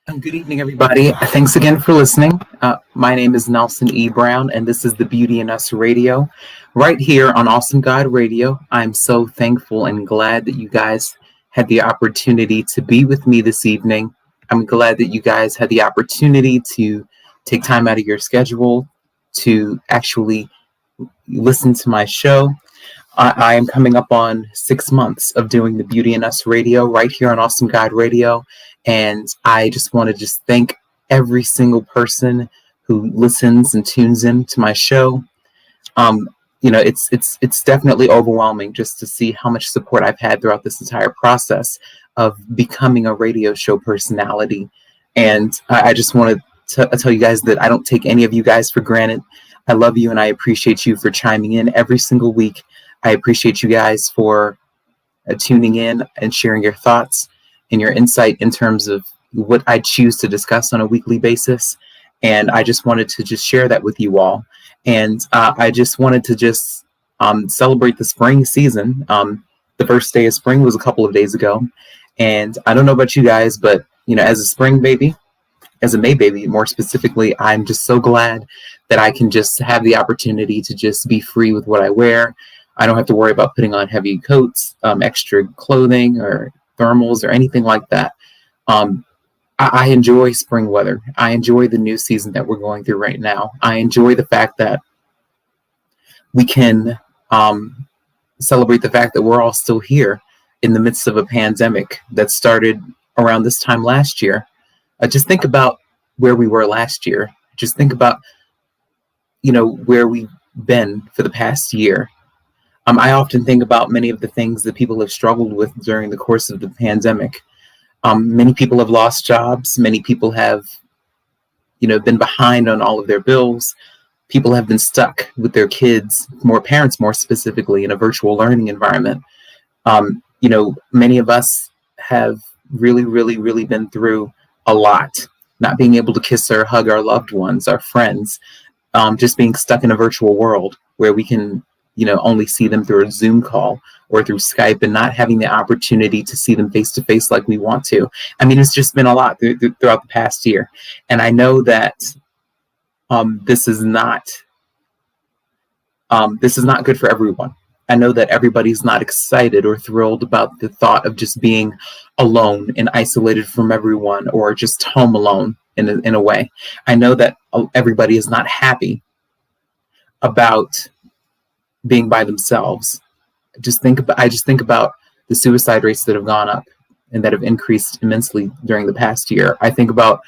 Good evening, everybody. Thanks again for listening. My name is Nelson E. Brown, and this is the Beauty in Us Radio, right here on Awesome God Radio. I'm so thankful and glad that you guys had the opportunity to be with me this evening. I'm glad that you guys had the opportunity to take time out of your schedule to actually listen to my show. I am coming up on 6 months of doing the Beauty in Us Radio right here on Awesome God Radio. And I just want to thank every single person who listens and tunes in to my show. Um, it's definitely overwhelming just to see how much support I've had throughout this entire process of becoming a radio show personality. And I just want to tell you guys that I don't take any of you guys for granted. I love you and I appreciate you for chiming in every single week. I appreciate you guys for tuning in and sharing your thoughts and your insight in terms of what I choose to discuss on a weekly basis. And I just wanted to share that with you all. And I just wanted to celebrate the spring season. The first day of spring was a couple of days ago. And I don't know about you guys, but, as a spring baby, as a May baby, more specifically, I'm just so glad that I can just have the opportunity to just be free with what I wear. I don't have to worry about putting on heavy coats, extra clothing, or thermals, or anything like that. I enjoy spring weather. I enjoy the new season that we're going through right now. I enjoy the fact that we can celebrate the fact that we're all still here in the midst of a pandemic that started around this time last year. Just think about where we were last year. Just think about, where we've been for the past year. I often think about many of the things that people have struggled with during the course of the pandemic. Many people have lost jobs. Many people have, been behind on all of their bills. People have been stuck with their kids, parents more specifically, in a virtual learning environment. Many of us have really, really, really been through a lot. Not being able to kiss or hug our loved ones, our friends, just being stuck in a virtual world where we can only see them through a Zoom call or through Skype and not having the opportunity to see them face to face like we want to. I mean, it's just been a lot throughout the past year. And I know that this is not good for everyone. I know that everybody's not excited or thrilled about the thought of just being alone and isolated from everyone, or just home alone in a way. I know that everybody is not happy about being by themselves. I just think about the suicide rates that have gone up and that have increased immensely during the past year. I think about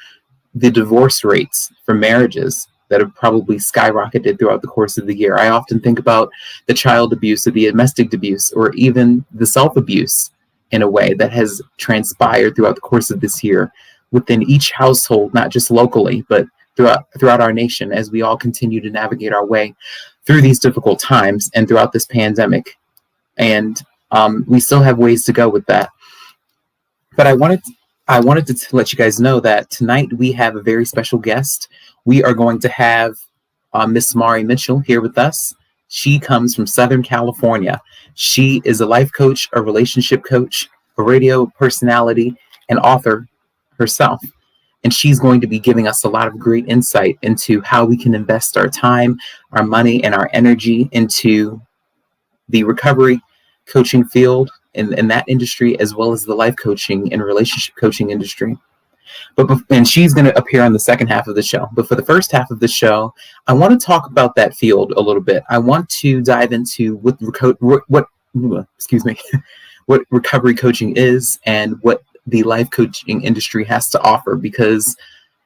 the divorce rates for marriages that have probably skyrocketed throughout the course of the year. I often think about the child abuse or the domestic abuse or even the self-abuse in a way that has transpired throughout the course of this year within each household, not just locally, but throughout our nation, as we all continue to navigate our way through these difficult times and throughout this pandemic. And we still have ways to go with that. But I wanted to let you guys know that tonight we have a very special guest. We are going to have Miss Mari Mitchell here with us. She comes from Southern California. She is a life coach, a relationship coach, a radio personality, and author herself. And she's going to be giving us a lot of great insight into how we can invest our time, our money, and our energy into the recovery coaching field in that industry, as well as the life coaching and relationship coaching industry. And she's going to appear on the second half of the show. But for the first half of the show, I want to talk about that field a little bit. I want to dive into what recovery coaching is and what the life coaching industry has to offer, because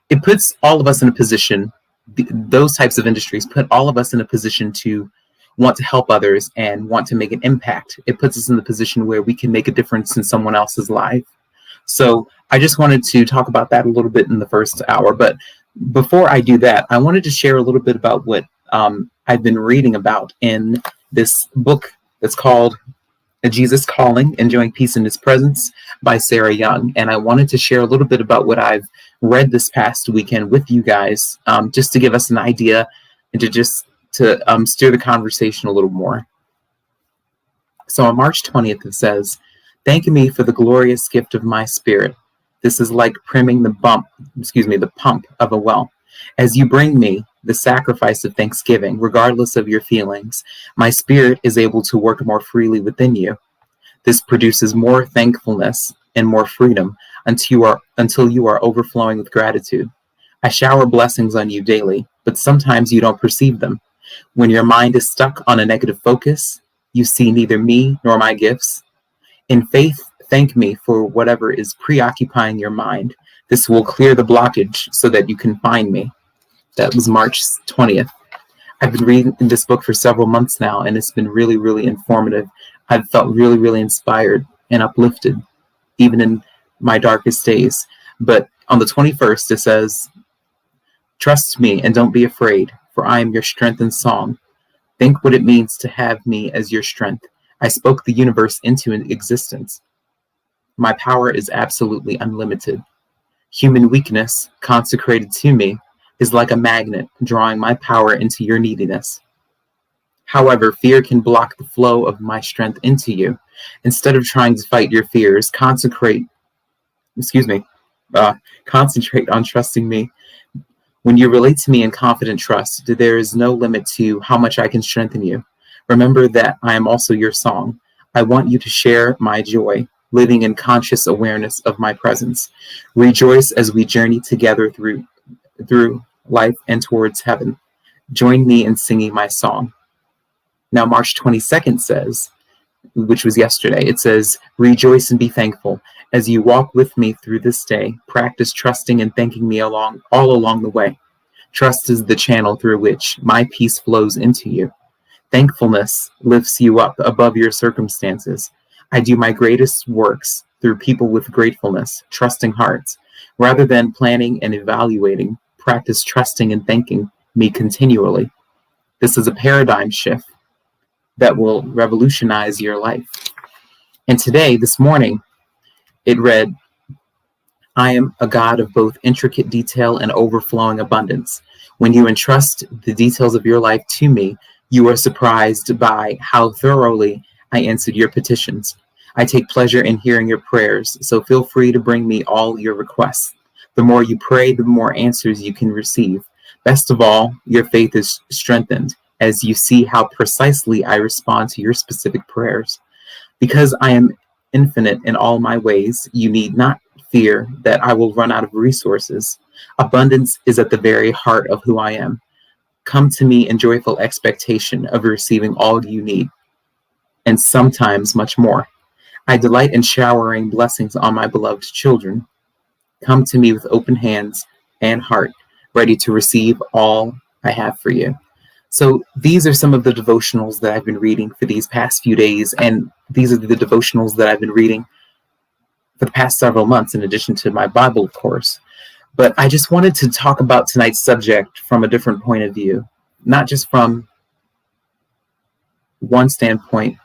it puts all of us in a position, those types of industries put all of us in a position to want to help others and want to make an impact. It puts us in the position where we can make a difference in someone else's life. So I just wanted to talk about that a little bit in the first hour. But before I do that, I wanted to share a little bit about what I've been reading about in this book that's called Jesus Calling, Enjoying Peace in His Presence by Sarah Young. And I wanted to share a little bit about what I've read this past weekend with you guys, just to give us an idea and to steer the conversation a little more. So on March 20th, it says, "Thank me for the glorious gift of my spirit. This is like priming the pump of a well. As you bring me the sacrifice of thanksgiving, regardless of your feelings, my spirit is able to work more freely within you. This produces more thankfulness and more freedom until you are overflowing with gratitude. I shower blessings on you daily, but sometimes you don't perceive them. When your mind is stuck on a negative focus, you see neither me nor my gifts. In faith, thank me for whatever is preoccupying your mind. This will clear the blockage so that you can find me. That was March 20th. I've been reading this book for several months now, and it's been really, really informative. I've felt really, really inspired and uplifted, even in my darkest days. But on the 21st, it says, trust me and don't be afraid, for I am your strength and song. Think what it means to have me as your strength. I spoke the universe into existence. My power is absolutely unlimited. Human weakness, consecrated to me, is like a magnet drawing my power into your neediness. However, fear can block the flow of my strength into you. Instead of trying to fight your fears, concentrate on trusting me. When you relate to me in confident trust, there is no limit to how much I can strengthen you. Remember that I am also your song. I want you to share my joy, living in conscious awareness of my presence. Rejoice as we journey together through life and towards heaven. Join me in singing my song. Now, March 22nd says, which was yesterday, it says, rejoice and be thankful. As you walk with me through this day, practice trusting and thanking me all along the way. Trust is the channel through which my peace flows into you. Thankfulness lifts you up above your circumstances. I do my greatest works through people with gratefulness, trusting hearts. Rather than planning and evaluating, practice trusting and thanking me continually. This is a paradigm shift that will revolutionize your life. And today, this morning, it read, I am a God of both intricate detail and overflowing abundance. When you entrust the details of your life to me, you are surprised by how thoroughly I answered your petitions. I take pleasure in hearing your prayers, so feel free to bring me all your requests. The more you pray, the more answers you can receive. Best of all, your faith is strengthened as you see how precisely I respond to your specific prayers. Because I am infinite in all my ways, you need not fear that I will run out of resources. Abundance is at the very heart of who I am. Come to me in joyful expectation of receiving all you need, and sometimes much more. I delight in showering blessings on my beloved children. Come to me with open hands and heart, ready to receive all I have for you. So these are some of the devotionals that I've been reading for these past few days, and these are the devotionals that I've been reading for the past several months, in addition to my Bible course. But I just wanted to talk about tonight's subject from a different point of view, not just from one standpoint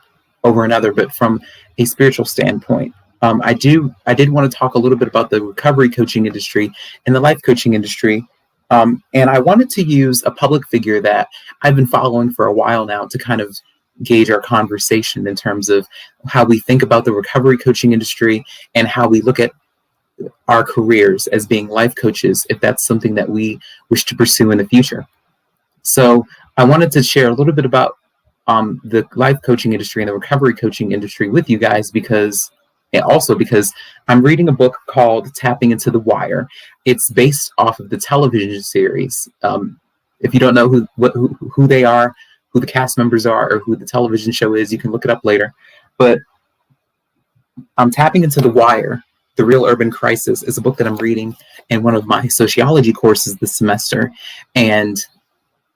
over another, but from a spiritual standpoint. I did want to talk a little bit about the recovery coaching industry and the life coaching industry. And I wanted to use a public figure that I've been following for a while now to kind of gauge our conversation in terms of how we think about the recovery coaching industry and how we look at our careers as being life coaches, if that's something that we wish to pursue in the future. So I wanted to share a little bit about the life coaching industry and the recovery coaching industry with you guys, because I'm reading a book called Tapping Into the Wire. It's based off of the television series. If you don't know who they are, who the cast members are, or who the television show is, you can look it up later. But Tapping Into the Wire, The Real Urban Crisis, is a book that I'm reading in one of my sociology courses this semester. And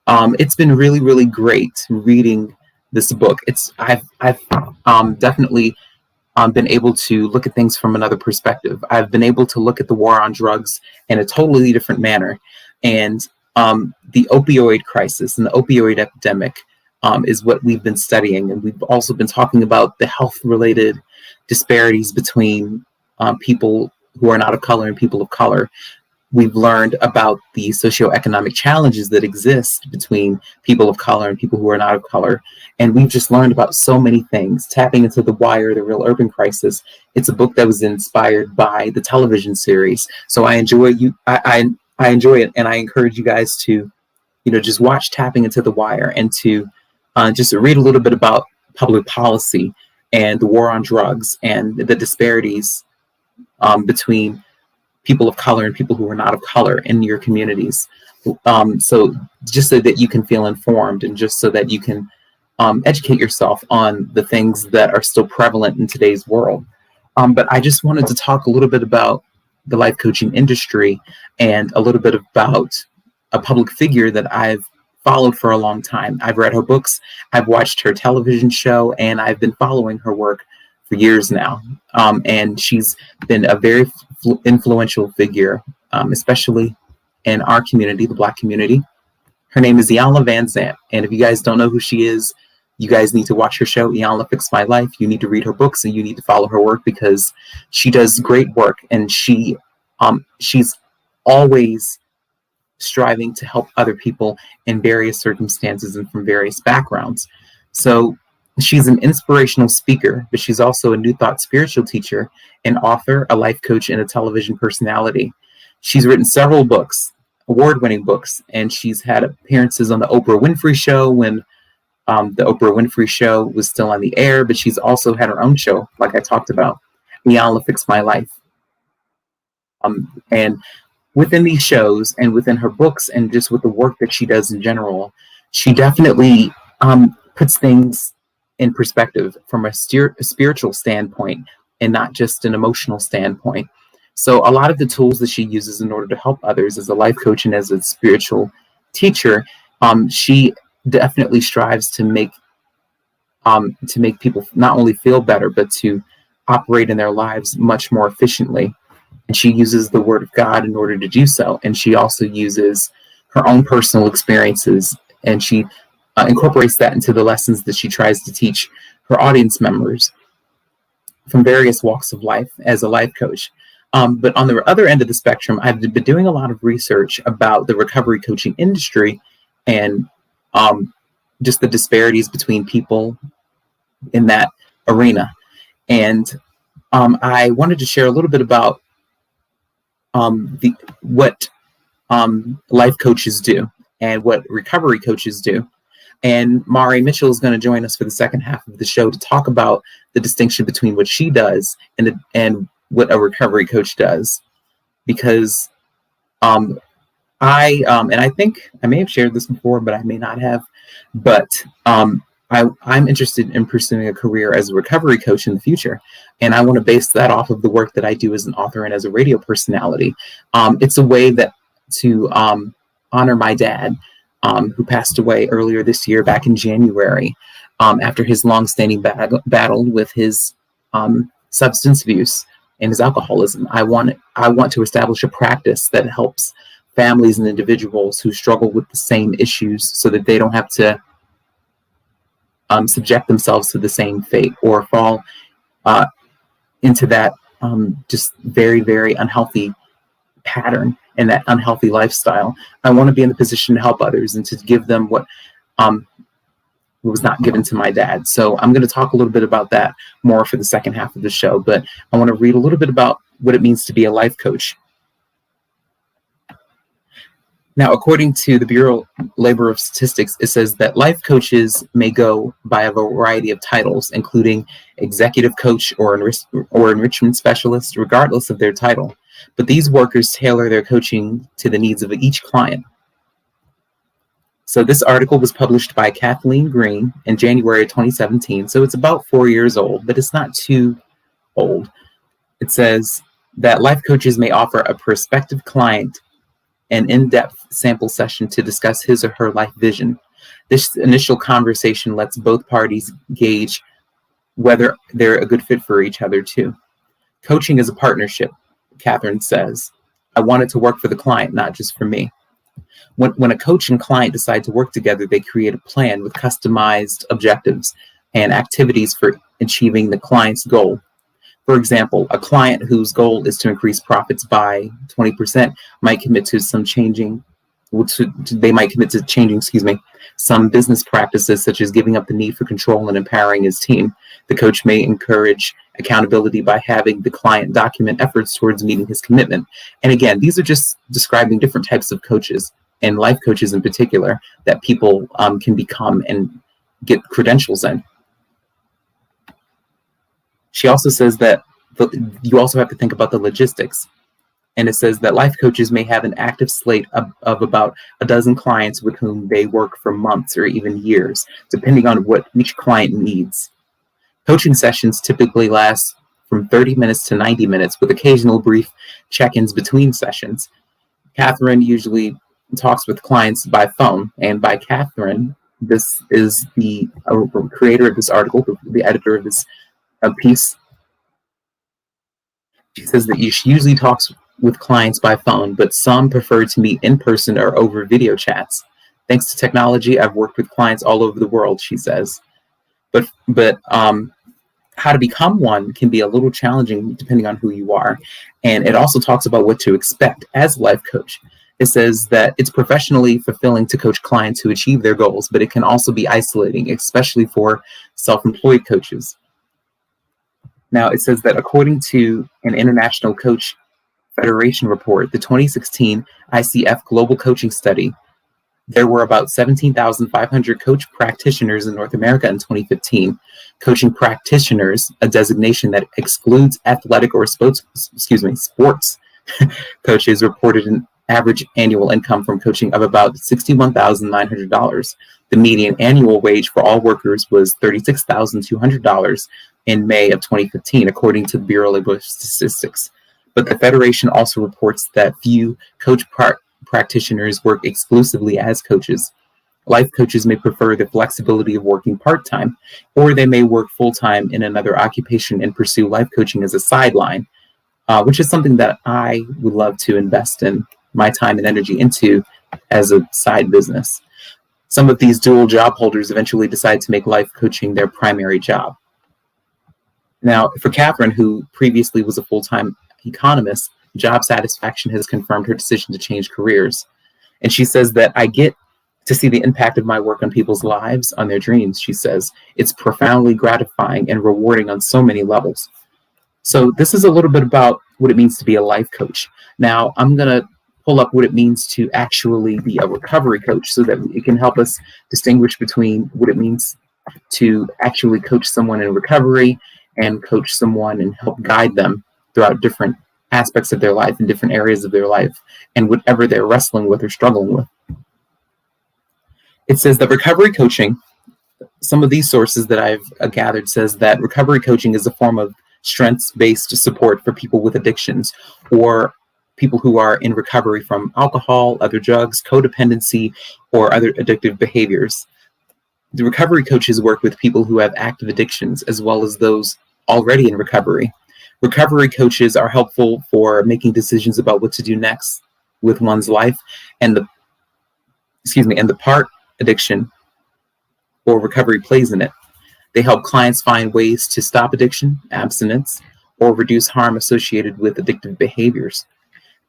it's been really, really great reading this book. I've definitely been able to look at things from another perspective. I've been able to look at the war on drugs in a totally different manner. And the opioid crisis and the opioid epidemic is what we've been studying. And we've also been talking about the health-related disparities between people who are not of color and people of color. we've learned about the socioeconomic challenges that exist between people of color and people who are not of color. And we've just learned about so many things. Tapping Into the Wire, The Real Urban Crisis. It's a book that was inspired by the television series. So I enjoy I enjoy it, and I encourage you guys to, just watch Tapping Into the Wire, and to just read a little bit about public policy and the war on drugs and the disparities between people of color and people who are not of color in your communities. So just so that you can feel informed, and just so that you can educate yourself on the things that are still prevalent in today's world. But I just wanted to talk a little bit about the life coaching industry, and a little bit about a public figure that I've followed for a long time. I've read her books, I've watched her television show, and I've been following her work for years now. And she's been a very influential figure, especially in our community, the Black community. Her name is Iyanla Vanzant. And if you guys don't know who she is, you guys need to watch her show, Iyanla Fix My Life. You need to read her books, and you need to follow her work, because she does great work, and she's always striving to help other people in various circumstances and from various backgrounds. So she's an inspirational speaker, but she's also a New Thought spiritual teacher, an author, a life coach, and a television personality. She's written several books, award-winning books, and she's had appearances on the Oprah Winfrey Show when the Oprah Winfrey Show was still on the air, but she's also had her own show, like I talked about, Iyanla Fix My Life. And within these shows, and within her books, and just with the work that she does in general, she definitely puts things in perspective from a spiritual standpoint, and not just an emotional standpoint. So a lot of the tools that she uses in order to help others as a life coach and as a spiritual teacher, she definitely strives to make people not only feel better, but to operate in their lives much more efficiently. And she uses the Word of God in order to do so. And she also uses her own personal experiences, and she incorporates that into the lessons that she tries to teach her audience members from various walks of life as a life coach. But on the other end of the spectrum, I've been doing a lot of research about the recovery coaching industry, and just the disparities between people in that arena. And I wanted to share a little bit about what life coaches do and what recovery coaches do. And Mari Mitchell is going to join us for the second half of the show to talk about the distinction between what she does and what a recovery coach does. Because I think I may have shared this before, but I may not have. But I'm interested in pursuing a career as a recovery coach in the future. And I want to base that off of the work that I do as an author and as a radio personality. It's a way to honor my dad, who passed away earlier this year, back in January, after his longstanding battle with his substance abuse and his alcoholism. I want to establish a practice that helps families and individuals who struggle with the same issues, so that they don't have to subject themselves to the same fate or fall into that just very, very unhealthy pattern and that unhealthy lifestyle. I want to be in the position to help others and to give them what was not given to my dad. So I'm going to talk a little bit about that more for the second half of the show, but I want to read a little bit about what it means to be a life coach. Now, according to the Bureau of Labor Statistics, it says that life coaches may go by a variety of titles, including executive coach or enrichment specialist, regardless of their title. But these workers tailor their coaching to the needs of each client. So this article was published by Kathleen Green in January 2017. So it's about 4 years old, but it's not too old. It says that life coaches may offer a prospective client an in-depth sample session to discuss his or her life vision. This initial conversation lets both parties gauge whether they're a good fit for each other too. Coaching is a partnership, Catherine says. I want it to work for the client, not just for me. When a coach and client decide to work together, they create a plan with customized objectives and activities for achieving the client's goal. For example, a client whose goal is to increase profits by 20% might commit to changing, some business practices, such as giving up the need for control and empowering his team. The coach may encourage accountability by having the client document efforts towards meeting his commitment. And again, these are just describing different types of coaches, and life coaches in particular, that people can become and get credentials in. She also says that you also have to think about the logistics. And it says that life coaches may have an active slate of about a dozen clients with whom they work for months or even years, depending on what each client needs. Coaching sessions typically last from 30 minutes to 90 minutes, with occasional brief check-ins between sessions. Catherine usually talks with clients by phone, and by Catherine, this is the creator of this article, the editor of this piece. She says that she usually talks with clients by phone, but some prefer to meet in person or over video chats. Thanks to technology, I've worked with clients all over the world, she says. But how to become one can be a little challenging depending on who you are. And it also talks about what to expect as a life coach. It says that it's professionally fulfilling to coach clients who achieve their goals, but it can also be isolating, especially for self-employed coaches. Now, it says that according to an International Coach Federation report, the 2016 ICF Global Coaching Study, there were about 17,500 coach practitioners in North America in 2015. Coaching practitioners, a designation that excludes athletic or sports coaches, reported an average annual income from coaching of about $61,900. The median annual wage for all workers was $36,200 in May of 2015, according to the Bureau of Labor Statistics. But the Federation also reports that few coach practitioners work exclusively as coaches. Life coaches may prefer the flexibility of working part-time, or they may work full-time in another occupation and pursue life coaching as a sideline, which is something that I would love to invest in my time and energy into as a side business. Some of these dual job holders eventually decide to make life coaching their primary job. Now, for Catherine, who previously was a full-time economist, job satisfaction has confirmed her decision to change careers. And she says that I get to see the impact of my work on people's lives, on their dreams, she says. It's profoundly gratifying and rewarding on so many levels. So this is a little bit about what it means to be a life coach. Now, I'm going to pull up what it means to actually be a recovery coach so that it can help us distinguish between what it means to actually coach someone in recovery and coach someone and help guide them throughout different aspects of their life and different areas of their life and whatever they're wrestling with or struggling with. It says that recovery coaching, some of these sources that I've gathered says that recovery coaching is a form of strengths-based support for people with addictions or people who are in recovery from alcohol, other drugs, codependency, or other addictive behaviors. The recovery coaches work with people who have active addictions as well as those already in recovery. Recovery coaches are helpful for making decisions about what to do next with one's life and the part addiction or recovery plays in it. They help clients find ways to stop addiction, abstinence, or reduce harm associated with addictive behaviors.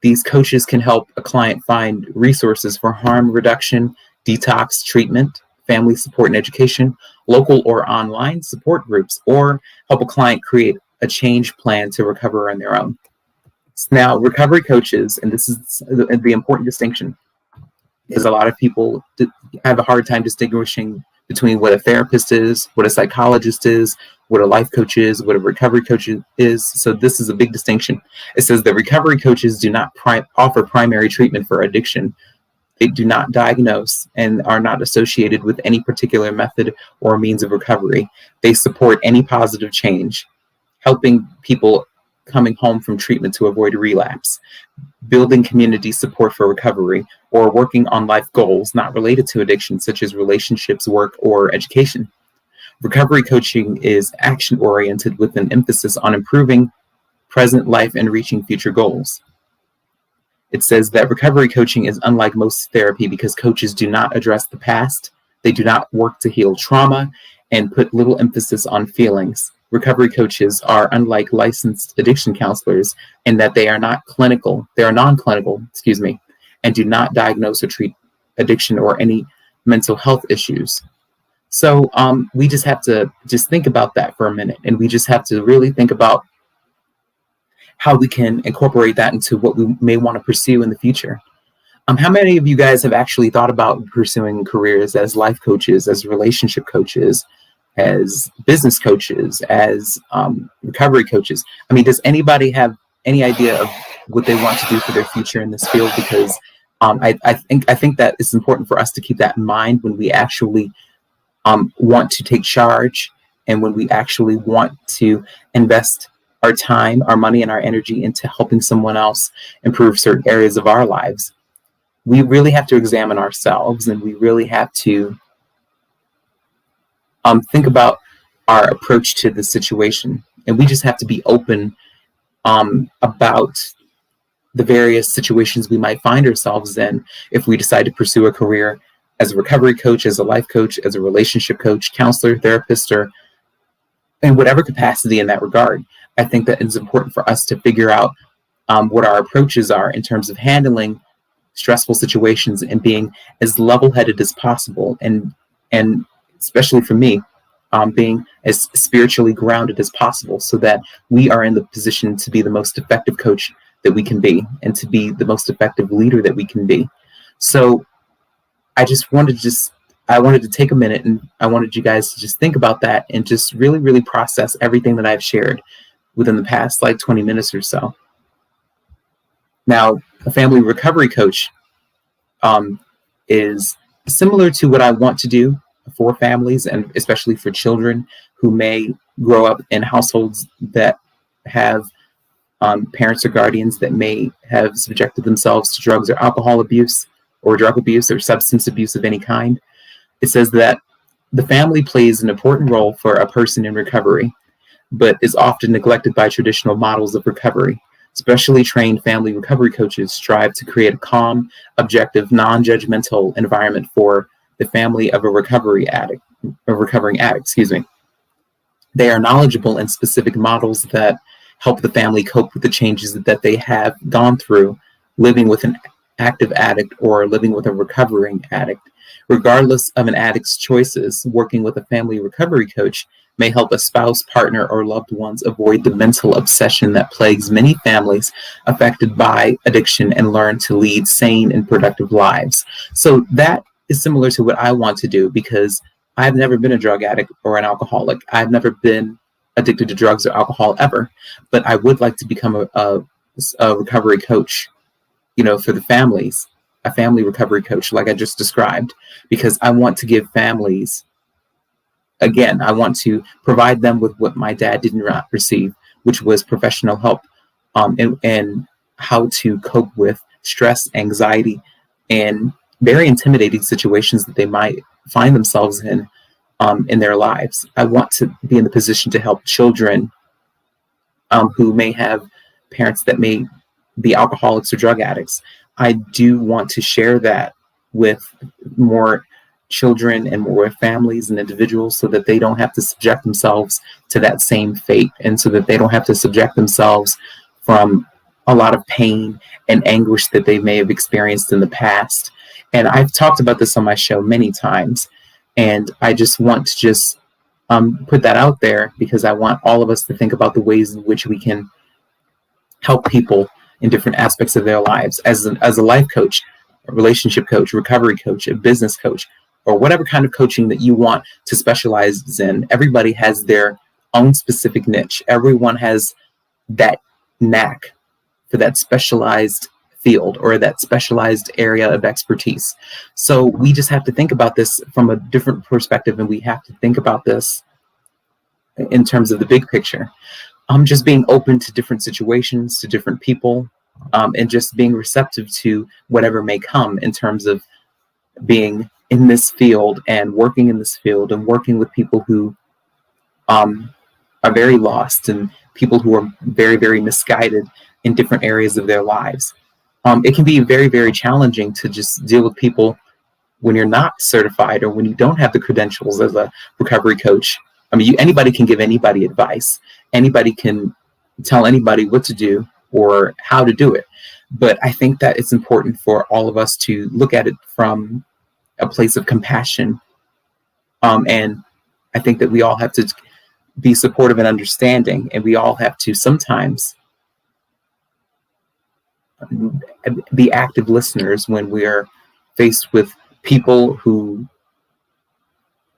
These coaches can help a client find resources for harm reduction, detox treatment, family support and education, local or online support groups, or help a client create a change plan to recover on their own. Now, recovery coaches, and this is the important distinction, because a lot of people have a hard time distinguishing between what a therapist is, what a psychologist is, what a life coach is, what a recovery coach is. So this is a big distinction. It says that recovery coaches do not offer primary treatment for addiction. They do not diagnose and are not associated with any particular method or means of recovery. They support any positive change, helping people coming home from treatment to avoid relapse, building community support for recovery, or working on life goals not related to addiction, such as relationships, work, or education. Recovery coaching is action-oriented with an emphasis on improving present life and reaching future goals. It says that recovery coaching is unlike most therapy because coaches do not address the past, they do not work to heal trauma, and put little emphasis on feelings. recovery coaches are unlike licensed addiction counselors in that they are non-clinical, and do not diagnose or treat addiction or any mental health issues. So we just have to just think about that for a minute, and we just have to really think about how we can incorporate that into what we may want to pursue in the future. How many of you guys have actually thought about pursuing careers as life coaches, as relationship coaches, as business coaches, as recovery coaches? I mean, does anybody have any idea of what they want to do for their future in this field? Because I think that it's important for us to keep that in mind when we actually want to take charge, and when we actually want to invest our time, our money, and our energy into helping someone else improve certain areas of our lives. We really have to examine ourselves, and we really have to think about our approach to the situation. And we just have to be open about the various situations we might find ourselves in if we decide to pursue a career as a recovery coach, as a life coach, as a relationship coach, counselor, therapist, or in whatever capacity in that regard. I think that it's important for us to figure out what our approaches are in terms of handling stressful situations and being as level-headed as possible, and especially for me, being as spiritually grounded as possible, so that we are in the position to be the most effective coach that we can be, and to be the most effective leader that we can be. So I wanted to take a minute, and I wanted you guys to just think about that and just really, really process everything that I've shared within the past 20 minutes or so. Now, a family recovery coach is similar to what I want to do for families, and especially for children who may grow up in households that have parents or guardians that may have subjected themselves to drugs or alcohol abuse, or drug abuse, or substance abuse of any kind. It says that the family plays an important role for a person in recovery, but is often neglected by traditional models of recovery. Specially trained family recovery coaches strive to create a calm, objective, non-judgmental environment for the family of a recovering addict. They are knowledgeable in specific models that help the family cope with the changes that they have gone through living with an active addict or living with a recovering addict. Regardless of an addict's choices, working with a family recovery coach may help a spouse, partner, or loved ones avoid the mental obsession that plagues many families affected by addiction and learn to lead sane and productive lives. So that is similar to what I want to do, because I've never been a drug addict or an alcoholic. I've never been addicted to drugs or alcohol ever, but I would like to become a recovery coach, for the families, a family recovery coach like I just described, because I want to give families, again, I want to provide them with what my dad did not receive, which was professional help and how to cope with stress, anxiety, and very intimidating situations that they might find themselves in their lives. I want to be in the position to help children who may have parents that may be alcoholics or drug addicts. I do want to share that with more children and more families and individuals, so that they don't have to subject themselves to that same fate, and so that they don't have to subject themselves from a lot of pain and anguish that they may have experienced in the past. And I've talked about this on my show many times, and I just want to put that out there, because I want all of us to think about the ways in which we can help people in different aspects of their lives. As a life coach, a relationship coach, recovery coach, a business coach, or whatever kind of coaching that you want to specialize in, everybody has their own specific niche. Everyone has that knack for that specialized field or that specialized area of expertise. So we just have to think about this from a different perspective, and we have to think about this in terms of the big picture. Just being open to different situations, to different people, and just being receptive to whatever may come in terms of being in this field and working in this field and working with people who are very lost, and people who are very, very misguided in different areas of their lives. It can be very, very challenging to just deal with people when you're not certified or when you don't have the credentials as a recovery coach I mean, anybody can give anybody advice. Anybody can tell anybody what to do or how to do it. But I think that it's important for all of us to look at it from a place of compassion. And I think that we all have to be supportive and understanding, and we all have to sometimes be active listeners when we are faced with people who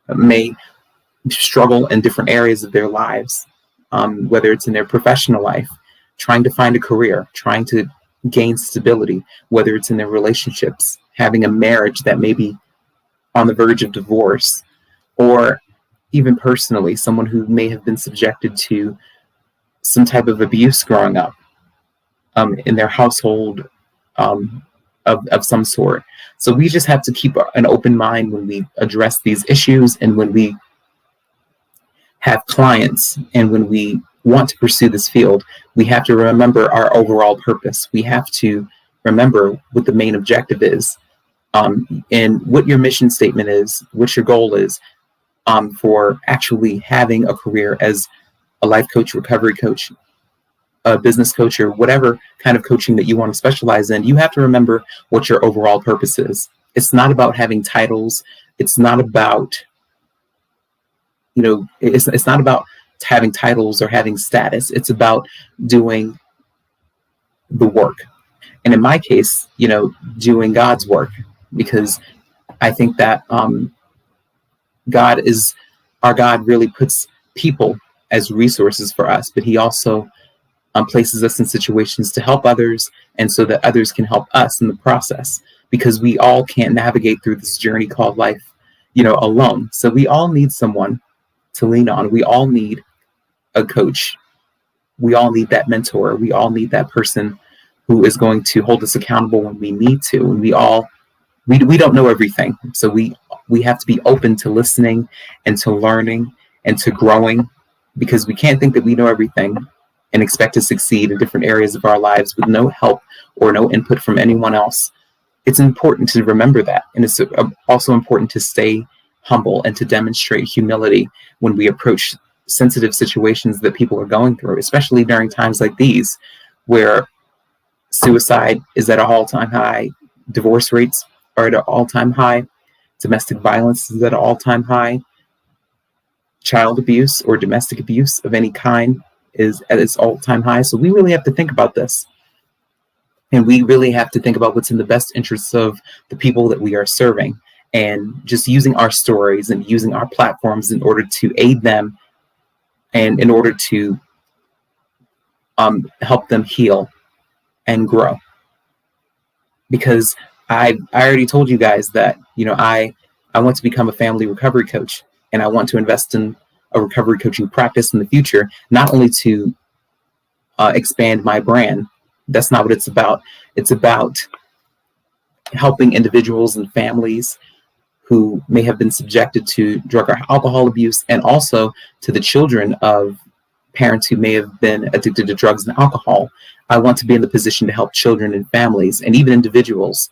may struggle in different areas of their lives, whether it's in their professional life, trying to find a career, trying to gain stability, whether it's in their relationships, having a marriage that may be on the verge of divorce, or even personally, someone who may have been subjected to some type of abuse growing up in their household of some sort. So we just have to keep an open mind when we address these issues, and when we have clients, and when we want to pursue this field. We have to remember our overall purpose. We have to remember what the main objective is, and what your mission statement is, what your goal is, for actually having a career as a life coach, recovery coach, a business coach, or whatever kind of coaching that you want to specialize in. You have to remember what your overall purpose is. It's not about having titles. It's not about, it's not about having titles or having status. It's about doing the work. And in my case, doing God's work, because I think that our God really puts people as resources for us, but he also places us in situations to help others, and so that others can help us in the process, because we all can't navigate through this journey called life, alone. So we all need someone to lean on. We all need a coach. We all need that mentor. We all need that person who is going to hold us accountable when we need to. And we don't know everything. So we have to be open to listening and to learning and to growing, because we can't think that we know everything and expect to succeed in different areas of our lives with no help or no input from anyone else. It's important to remember that. And it's also important to stay humble and to demonstrate humility when we approach sensitive situations that people are going through, especially during times like these, where suicide is at an all-time high, divorce rates are at an all-time high, domestic violence is at an all-time high, child abuse or domestic abuse of any kind is at its all-time high. So we really have to think about this. And we really have to think about what's in the best interests of the people that we are serving, and just using our stories and using our platforms in order to aid them and in order to help them heal and grow. Because I already told you guys that, I want to become a family recovery coach, and I want to invest in a recovery coaching practice in the future, not only to expand my brand. That's not what it's about. It's about helping individuals and families who may have been subjected to drug or alcohol abuse, and also to the children of parents who may have been addicted to drugs and alcohol. I want to be in the position to help children and families and even individuals,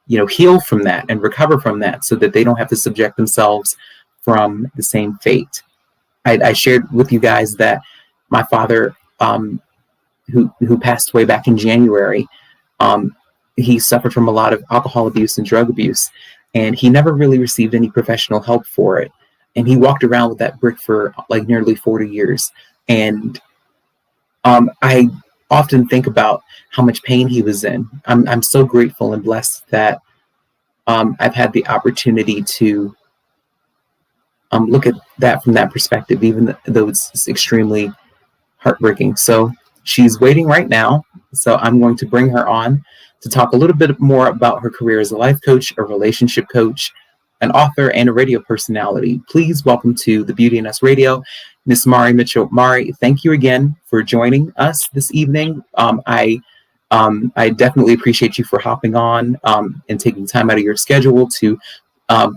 heal from that and recover from that, so that they don't have to subject themselves from the same fate. I shared with you guys that my father, who passed away back in January, he suffered from a lot of alcohol abuse and drug abuse, and he never really received any professional help for it. And he walked around with that brick for like nearly 40 years. And I often think about how much pain he was in. I'm so grateful and blessed that I've had the opportunity to look at that from that perspective, even though it's extremely heartbreaking. So she's waiting right now. So I'm going to bring her on to talk a little bit more about her career as a life coach, a relationship coach, an author, and a radio personality. Please welcome to the Beauty in Us Radio, Miss Mari Mitchell. Mari, thank you again for joining us this evening. I definitely appreciate you for hopping on and taking time out of your schedule to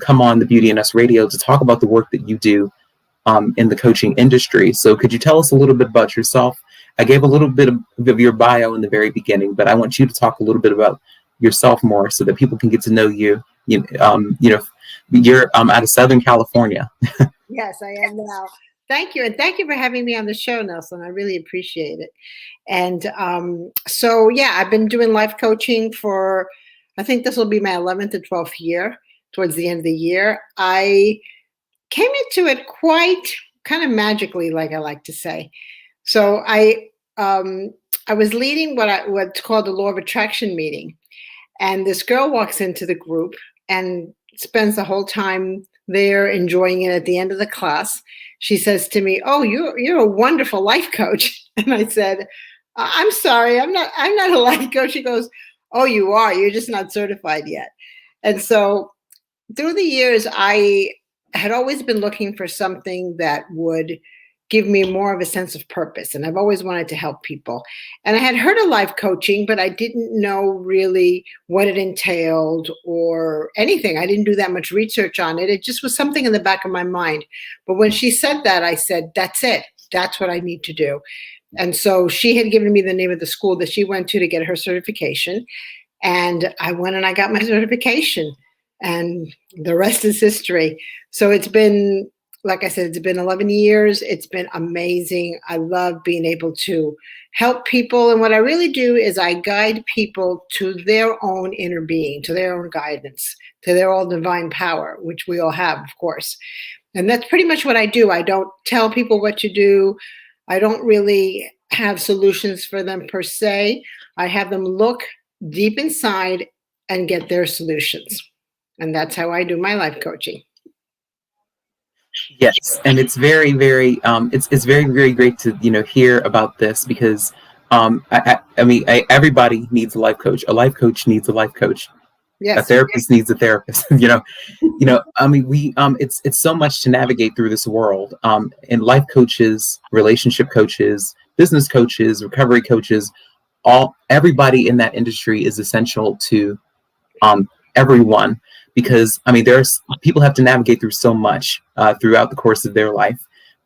come on the Beauty in Us Radio to talk about the work that you do in the coaching industry. So could you tell us a little bit about yourself? I gave a little bit of your bio in the very beginning, but I want you to talk a little bit about yourself more so that people can get to know you. You're out of Southern California. Yes, I am now. Thank you. And thank you for having me on the show, Nelson. I really appreciate it. And so, yeah, I've been doing life coaching for, I think this will be my 11th or 12th year towards the end of the year. I came into it quite kind of magically, like I like to say. So um, I was leading what's called the law of attraction meeting. And this girl walks into the group and spends the whole time there enjoying it. At the end of the class, she says to me, "Oh, you're a wonderful life coach." And I said, "I'm sorry, I'm not a life coach." She goes, "Oh, you are. You're just not certified yet." And so through the years, I had always been looking for something that would give me more of a sense of purpose. And I've always wanted to help people. And I had heard of life coaching, but I didn't know really what it entailed or anything. I didn't do that much research on it. It just was something in the back of my mind. But when she said that, I said, that's it. That's what I need to do. And so she had given me the name of the school that she went to get her certification. And I went and I got my certification, and the rest is history. So it's been, like I said, it's been 11 years. It's been amazing. I love being able to help people. And what I really do is I guide people to their own inner being, to their own guidance, to their own divine power, which we all have, of course. And that's pretty much what I do. I don't tell people what to do. I don't really have solutions for them per se. I have them look deep inside and get their solutions. And that's how I do my life coaching. Yes, and it's very, very, it's very, very great to hear about this because, I mean, everybody needs a life coach. A life coach needs a life coach. A Yes. therapist needs a therapist. I mean, it's so much to navigate through this world. And life coaches, relationship coaches, business coaches, recovery coaches, everybody in that industry is essential to everyone, because I mean, there's people have to navigate through so much throughout the course of their life,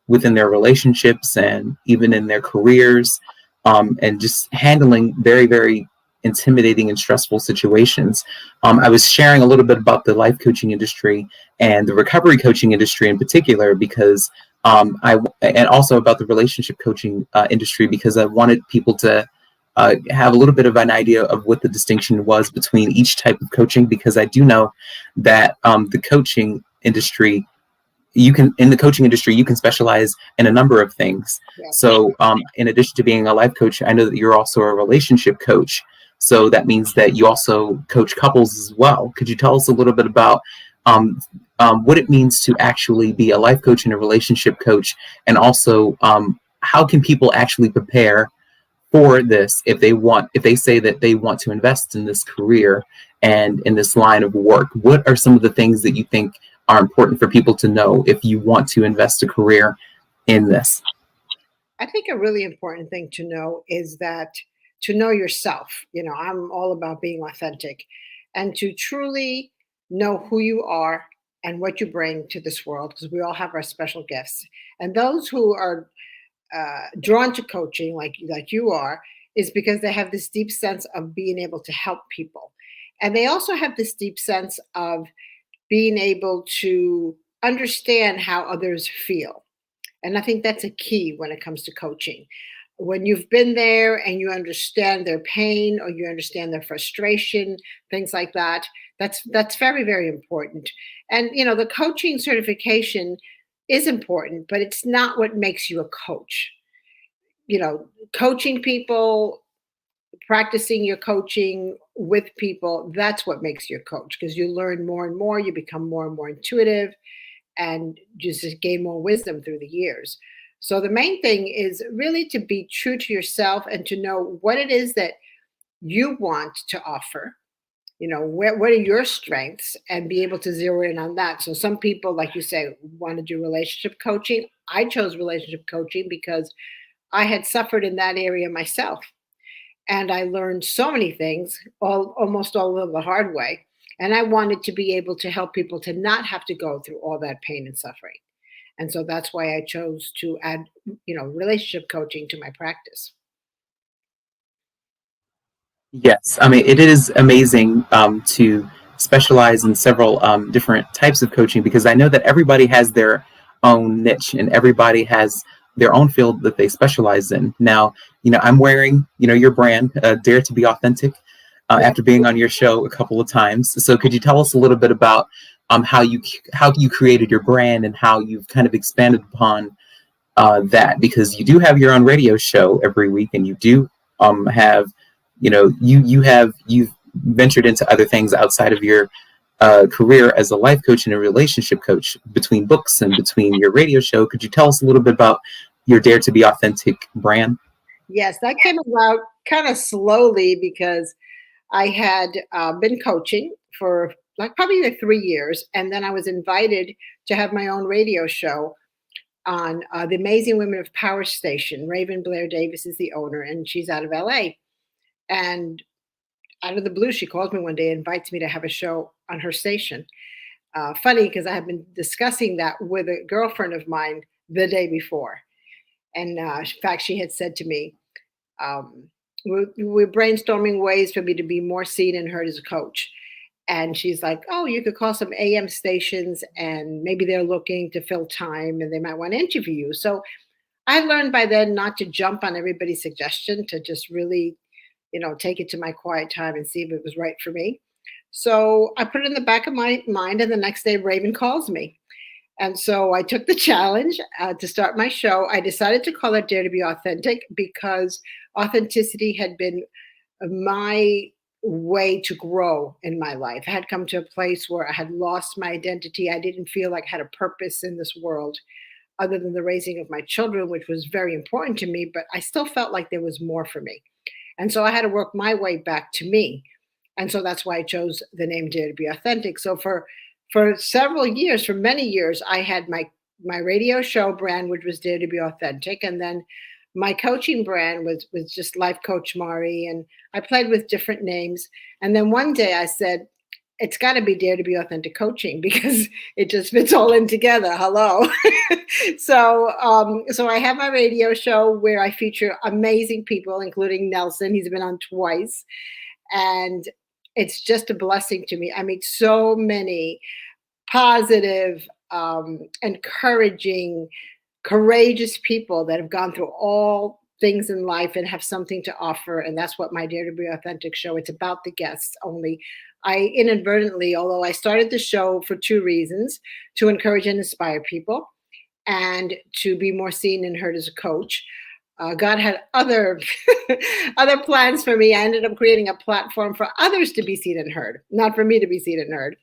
within their relationships and even in their careers, and just handling very, very intimidating and stressful situations. I was sharing a little bit about the life coaching industry and the recovery coaching industry in particular, because and also about the relationship coaching industry, because I wanted people to have a little bit of an idea of what the distinction was between each type of coaching, because I do know that the coaching industry, in the coaching industry, you can specialize in a number of things. Yes. So in addition to being a life coach, I know that you're also a relationship coach. So that means that you also coach couples as well. Could you tell us a little bit about what it means to actually be a life coach and a relationship coach? And also, how can people actually prepare for this if they say that they want to invest in this career and in this line of work? What are some of the things that you think are important for people to know if you want to invest a career in this? I think a really important thing to know is that to know yourself. I'm all about being authentic and to truly know who you are and what you bring to this world, because we all have our special gifts. And those who are drawn to coaching, like you are, is because they have this deep sense of being able to help people, and they also have this deep sense of being able to understand how others feel. And I think that's a key when it comes to coaching. When you've been there and you understand their pain or you understand their frustration, things like that, that's very, very important. And the coaching certification is important, but it's not what makes you a coach. Coaching people, practicing your coaching with people, that's what makes you a coach, because you learn more and more, you become more and more intuitive, and just gain more wisdom through the years. So the main thing is really to be true to yourself and to know what it is that you want to offer. What are your strengths, and be able to zero in on that. So some people, like you say, want to do relationship coaching. I chose relationship coaching because I had suffered in that area myself. And I learned so many things, almost all of the hard way. And I wanted to be able to help people to not have to go through all that pain and suffering. And so that's why I chose to add, relationship coaching to my practice. Yes, I mean, it is amazing to specialize in several different types of coaching, because I know that everybody has their own niche, and everybody has their own field that they specialize in. Now, I'm wearing, your brand, Dare to Be Authentic, after being on your show a couple of times. So could you tell us a little bit about how you created your brand and how you've kind of expanded upon that, because you do have your own radio show every week, and you do have, you've ventured into other things outside of your career as a life coach and a relationship coach, between books and between your radio show. Could you tell us a little bit about your Dare to Be Authentic brand? Yes, that came about kind of slowly because I had been coaching for probably like 3 years, and then I was invited to have my own radio show on the Amazing Women of Power station. Raven Blair Davis is the owner, and she's out of LA. And out of the blue, she calls me one day and invites me to have a show on her station. Funny, because I had been discussing that with a girlfriend of mine the day before. And in fact, she had said to me, we're brainstorming ways for me to be more seen and heard as a coach. And she's like, oh, you could call some AM stations and maybe they're looking to fill time and they might want to interview you. So I learned by then not to jump on everybody's suggestion, to just really, take it to my quiet time and see if it was right for me. So I put it in the back of my mind, and the next day Raven calls me. And so I took the challenge to start my show. I decided to call it Dare to Be Authentic because authenticity had been my way to grow in my life. I had come to a place where I had lost my identity. I didn't feel like I had a purpose in this world other than the raising of my children, which was very important to me, but I still felt like there was more for me. And so I had to work my way back to me. And so that's why I chose the name Dare to Be Authentic. So for several years, for many years, I had my radio show brand, which was Dare to Be Authentic. And then my coaching brand was just Life Coach Mari. And I played with different names. And then one day I said, it's got to be Dare to Be Authentic Coaching, because it just fits all in together. Hello. So I have my radio show where I feature amazing people, including Nelson. He's been on twice. And it's just a blessing to me. I meet so many positive, encouraging, courageous people that have gone through all things in life and have something to offer. And that's what my Dare to Be Authentic show. It's about the guests only. I inadvertently, although I started the show for two reasons: to encourage and inspire people, and to be more seen and heard as a coach. God had other other plans for me. I ended up creating a platform for others to be seen and heard, not for me to be seen and heard.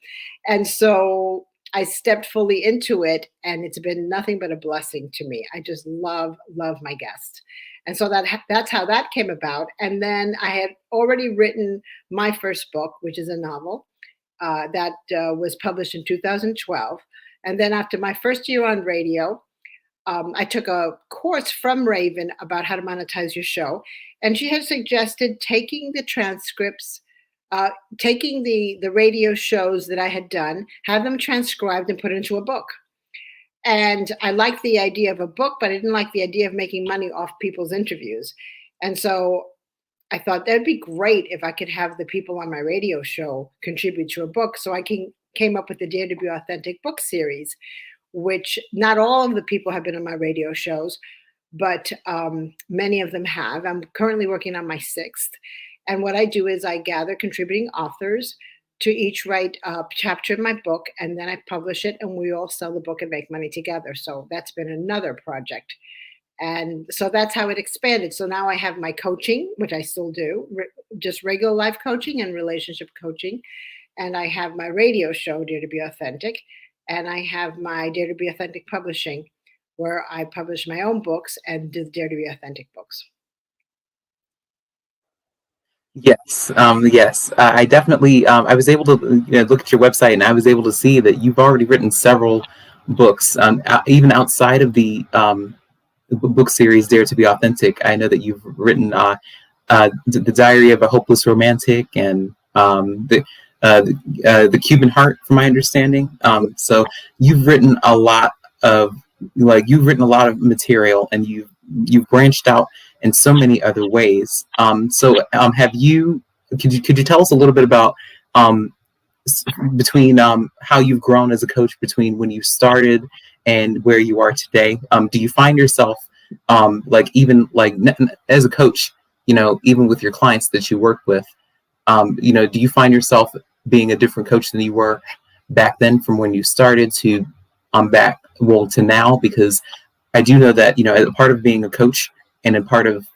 And so I stepped fully into it, and it's been nothing but a blessing to me. I just love my guests. And so that's how that came about. And then I had already written my first book, which is a novel that was published in 2012. And then after my first year on radio, I took a course from Raven about how to monetize your show. And she had suggested taking the transcripts, taking the radio shows that I had done, have them transcribed and put into a book. And I liked the idea of a book, but I didn't like the idea of making money off people's interviews. And so I thought that'd be great if I could have the people on my radio show contribute to a book. So I came up with the Dare to Be Authentic book series, which not all of the people have been on my radio shows, but many of them have. I'm currently working on my sixth. And what I do is I gather contributing authors to each write a chapter in my book, and then I publish it, and we all sell the book and make money together. So that's been another project. And so that's how it expanded. So now I have my coaching, which I still do, just regular life coaching and relationship coaching. And I have my radio show, Dare to Be Authentic. And I have my Dare to Be Authentic publishing, where I publish my own books and do Dare to Be Authentic books. Yes, yes. I definitely. I was able to look at your website, and I was able to see that you've already written several books, even outside of the book series Dare to Be Authentic. I know that you've written the Diary of a Hopeless Romantic and the Cuban Heart, from my understanding. So you've written a lot of material, and you've branched out in so many other ways. Have you? Could you tell us a little bit about between how you've grown as a coach, between when you started and where you are today, do you find yourself like even like as a coach, even with your clients that you work with, do you find yourself being a different coach than you were back then from when you started to back well to now? Because I do know that, as a part of being a coach and a part of,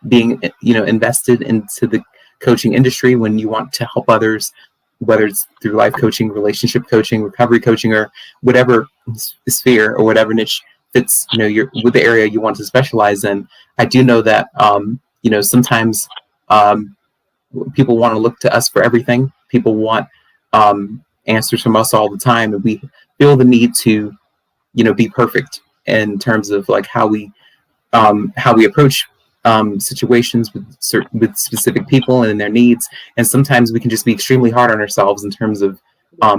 being, invested into the coaching industry, when you want to help others, whether it's through life coaching, relationship coaching, recovery coaching, or whatever sphere or whatever niche fits, with the area you want to specialize in. I do know that, sometimes people want to look to us for everything. People want answers from us all the time, and we feel the need to, be perfect in terms of like how we approach situations with specific people and their needs. And sometimes we can just be extremely hard on ourselves in terms of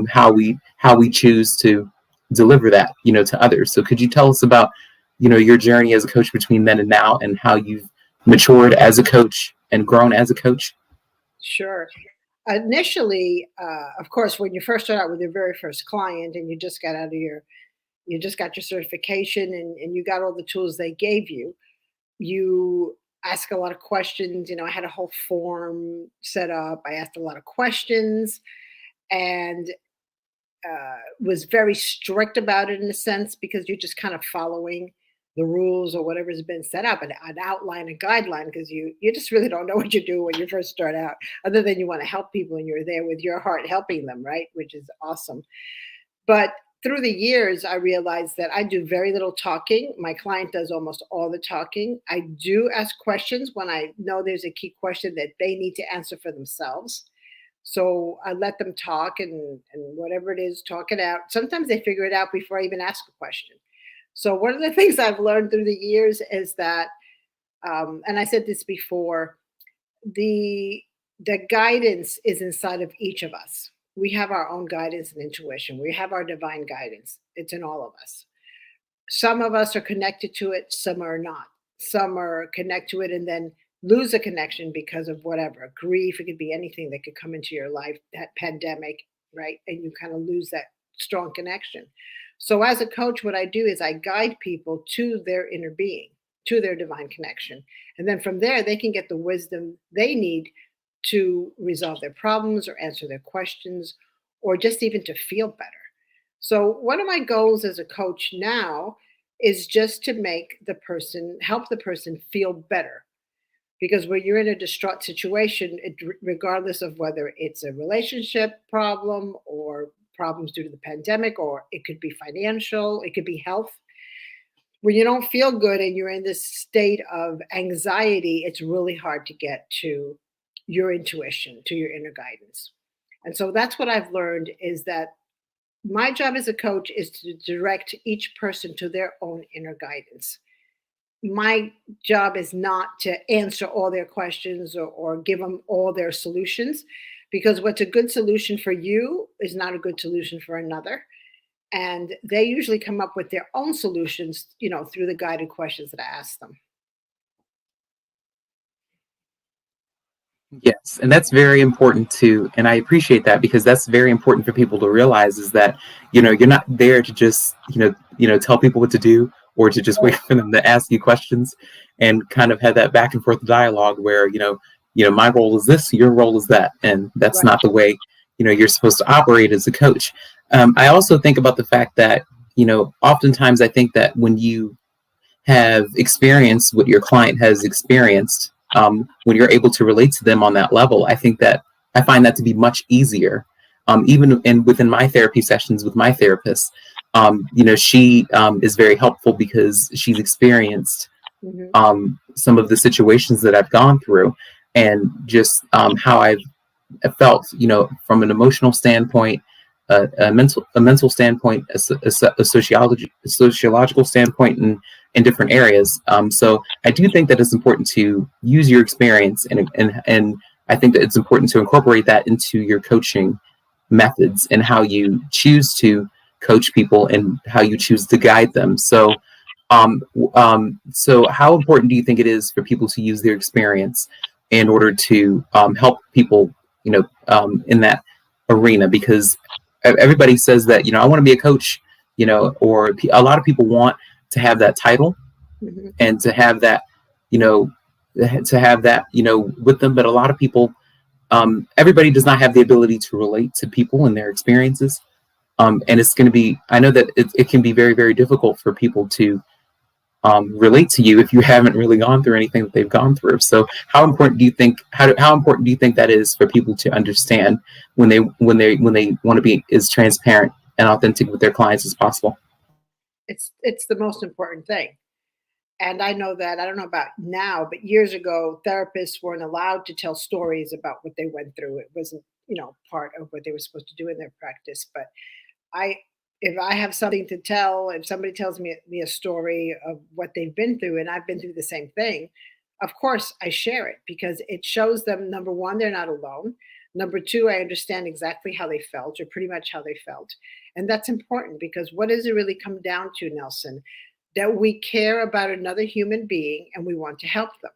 how we choose to deliver that, to others. So could you tell us about, your journey as a coach between then and now, and how you've matured as a coach and grown as a coach? Sure. Initially, of course, when you first start out with your very first client and you just got your certification and you got all the tools they gave you, you ask a lot of questions. I had a whole form set up. I asked a lot of questions and was very strict about it in a sense, because you're just kind of following the rules or whatever's been set up, and an outline, a guideline, because you just really don't know what you do when you first start out, other than you want to help people and you're there with your heart helping them, right? Which is awesome. But through the years, I realized that I do very little talking. My client does almost all the talking. I do ask questions when I know there's a key question that they need to answer for themselves. So I let them talk, and whatever it is, talk it out. Sometimes they figure it out before I even ask a question. So one of the things I've learned through the years is that, and I said this before, the guidance is inside of each of us. We have our own guidance and intuition. We have our divine guidance. It's in all of us. Some of us are connected to it, some are not. Some are connected to it and then lose a connection because of whatever grief. It could be anything that could come into your life, that pandemic, right? And you kind of lose that strong connection. So, as a coach, what I do is I guide people to their inner being, to their divine connection. And then from there, they can get the wisdom they need to resolve their problems or answer their questions, or just even to feel better. So, one of my goals as a coach now is just to help the person feel better. Because when you're in a distraught situation, regardless of whether it's a relationship problem or problems due to the pandemic, or it could be financial, it could be health, when you don't feel good and you're in this state of anxiety, it's really hard to get to your intuition, to your inner guidance. And so that's what I've learned, is that my job as a coach is to direct each person to their own inner guidance. My job is not to answer all their questions or give them all their solutions, because what's a good solution for you is not a good solution for another. And they usually come up with their own solutions, through the guided questions that I ask them. Yes, and that's very important too, and I appreciate that, because that's very important for people to realize, is that you're not there to just tell people what to do, or to just wait for them to ask you questions and kind of have that back and forth dialogue where my role is this, your role is that, and that's Right. not the way you're supposed to operate as a coach. I also think about the fact that oftentimes I think that when you have experienced what your client has experienced, when you're able to relate to them on that level, I find that to be much easier. Even within my therapy sessions with my therapist, she is very helpful because she's experienced some of the situations that I've gone through, and just how I've felt, from an emotional standpoint, a mental standpoint, a sociological standpoint, in different areas. So I do think that it's important to use your experience, and I think that it's important to incorporate that into your coaching methods and how you choose to coach people and how you choose to guide them. So so how important do you think it is for people to use their experience in order to help people, in that arena? Because everybody says that, I want to be a coach, a lot of people want to have that title Mhm. and to have that, you know, with them. But a lot of people, everybody does not have the ability to relate to people and their experiences. And it's going to be, I know that it can be very, very difficult for people to relate to you if you haven't really gone through anything that they've gone through. So how important do you think that is for people to understand when they want to be as transparent and authentic with their clients as possible? It's the most important thing. And I know that, I don't know about now, but years ago, therapists weren't allowed to tell stories about what they went through. It wasn't, part of what they were supposed to do in their practice. But I, if I have something to tell, if somebody tells me a story of what they've been through, and I've been through the same thing, of course I share it because it shows them, number one, they're not alone. Number two, I understand exactly how they felt, or pretty much how they felt. And that's important because what does it really come down to, Nelson? That we care about another human being and we want to help them.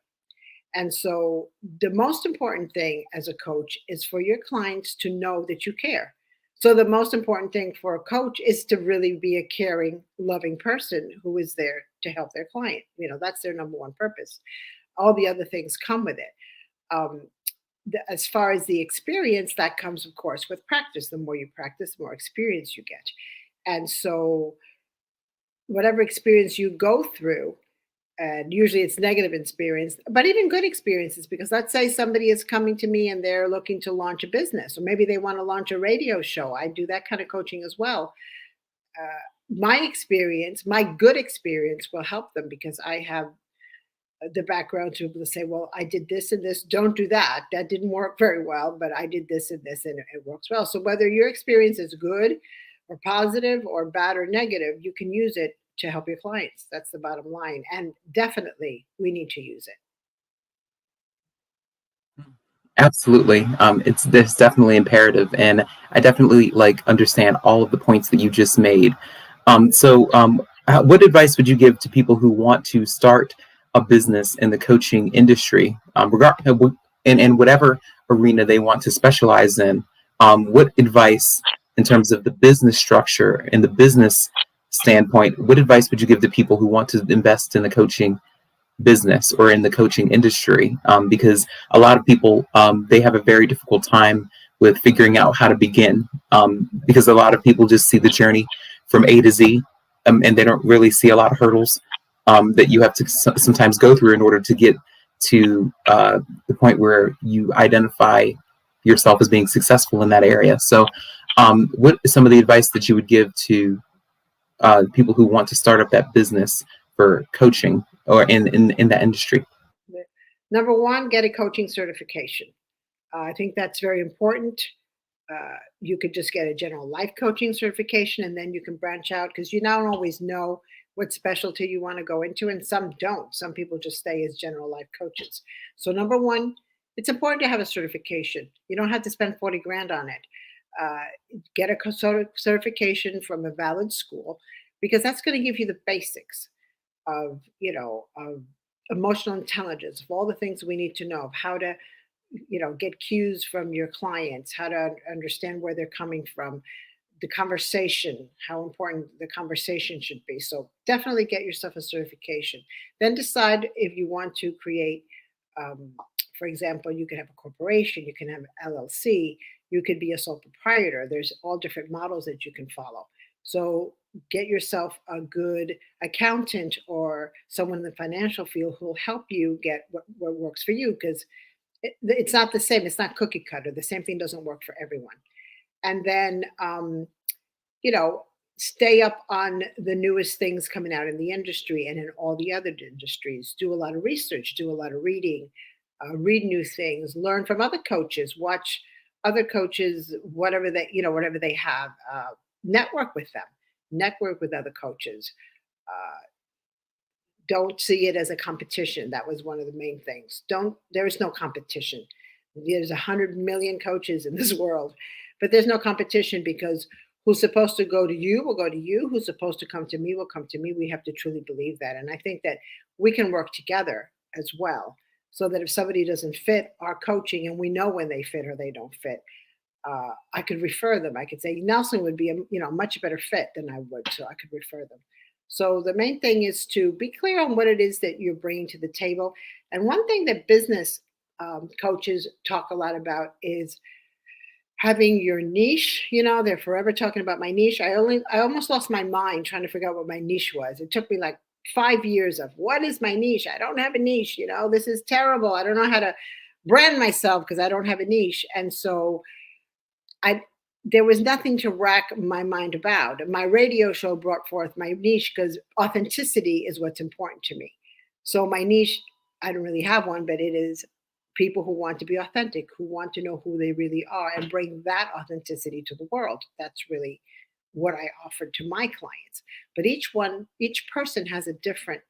And so, the most important thing as a coach is for your clients to know that you care. So, the most important thing for a coach is to really be a caring, loving person who is there to help their client. That's their number one purpose. All the other things come with it. Um, as far as the experience, that comes, of course, with practice. The more you practice, the more experience you get. And so, whatever experience you go through, and usually it's negative experience, but even good experiences, because let's say somebody is coming to me and they're looking to launch a business, or maybe they want to launch a radio show. I do that kind of coaching as well. My experience, my good experience, will help them because I have the background to be able to say, well, I did this and this, don't do that, that didn't work very well, but I did this and this and it works well. So whether your experience is good or positive or bad or negative, you can use it to help your clients. That's the bottom line. And definitely we need to use it. Absolutely. It's this definitely imperative, and I definitely understand all of the points that you just made. What advice would you give to people who want to start a business in the coaching industry, in whatever arena they want to specialize in? What advice, in terms of the business structure and the business standpoint, what advice would you give to people who want to invest in the coaching business or in the coaching industry, because a lot of people, they have a very difficult time with figuring out how to begin, because a lot of people just see the journey from A to Z, and they don't really see a lot of hurdles that you have to sometimes go through in order to get to the point where you identify yourself as being successful in that area. So what is some of the advice that you would give to people who want to start up that business for coaching or in that industry? Number one, get a coaching certification. I think that's very important. You could just get a general life coaching certification and then you can branch out because you don't always know what specialty you want to go into, and some don't. Some people just stay as general life coaches. So, number one, it's important to have a certification. You don't have to spend 40 grand on it. Get a certification from a valid school because that's going to give you the basics of emotional intelligence, of all the things we need to know, of how to get cues from your clients, how to understand where they're coming from, the conversation, how important the conversation should be. So definitely get yourself a certification. Then decide if you want to create, um, for example, you can have a corporation, you can have an LLC, you could be a sole proprietor. There's all different models that you can follow. So get yourself a good accountant or someone in the financial field who will help you get what works for you, because it's not the same. It's not cookie cutter. The same thing doesn't work for everyone. And then, you know, stay up on the newest things coming out in the industry and in all the other industries. Do a lot of research, do a lot of reading, read new things, learn from other coaches, watch other coaches, whatever they have, network with them, network with other coaches. Uh, don't see it as a competition. That was one of the main things. Don't There is no competition. There's 100 million coaches in this world, but there's no competition because who's supposed to go to you will go to you. Who's supposed to come to me will come to me. We have to truly believe that. And I think that we can work together as well, so that if somebody doesn't fit our coaching and we know when they fit or they don't fit, I could refer them. I could say Nelson would be a much better fit than I would, so I could refer them. So the main thing is to be clear on what it is that you're bringing to the table. And one thing that business coaches talk a lot about is having your niche. They're forever talking about my niche. I almost lost my mind trying to figure out what my niche was. It took me like 5 years of what is my niche. I don't have a niche. This is terrible. I don't know how to brand myself because I don't have a niche. And so I there was nothing to rack my mind about. My radio show brought forth my niche because authenticity is what's important to me. So my niche, I don't really have one, but it is people who want to be authentic, who want to know who they really are and bring that authenticity to the world. That's really what I offered to my clients. But each person has a different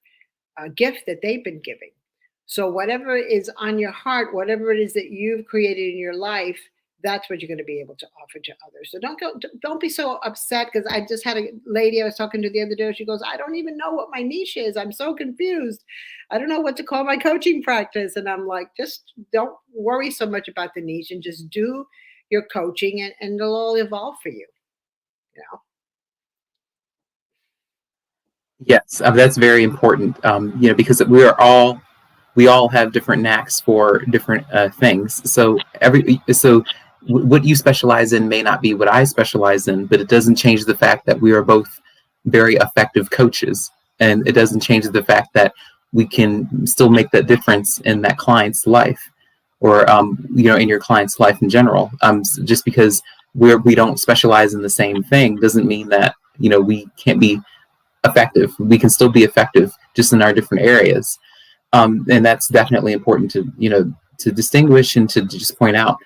gift that they've been giving. So whatever is on your heart, whatever it is that you've created in your life, that's what you're going to be able to offer to others. So don't be so upset, because I just had a lady I was talking to the other day. She goes, I don't even know what my niche is. I'm so confused. I don't know what to call my coaching practice. And I'm like, just don't worry so much about the niche and just do your coaching, and it'll all evolve for you. Yes, that's very important. Because we all have different knacks for different things. So what you specialize in may not be what I specialize in, but it doesn't change the fact that we are both very effective coaches, and it doesn't change the fact that we can still make that difference in that client's life, or in your client's life in general. Just because we don't specialize in the same thing doesn't mean that we can't be effective. We can still be effective, just in our different areas. And that's definitely important to distinguish and to just point out.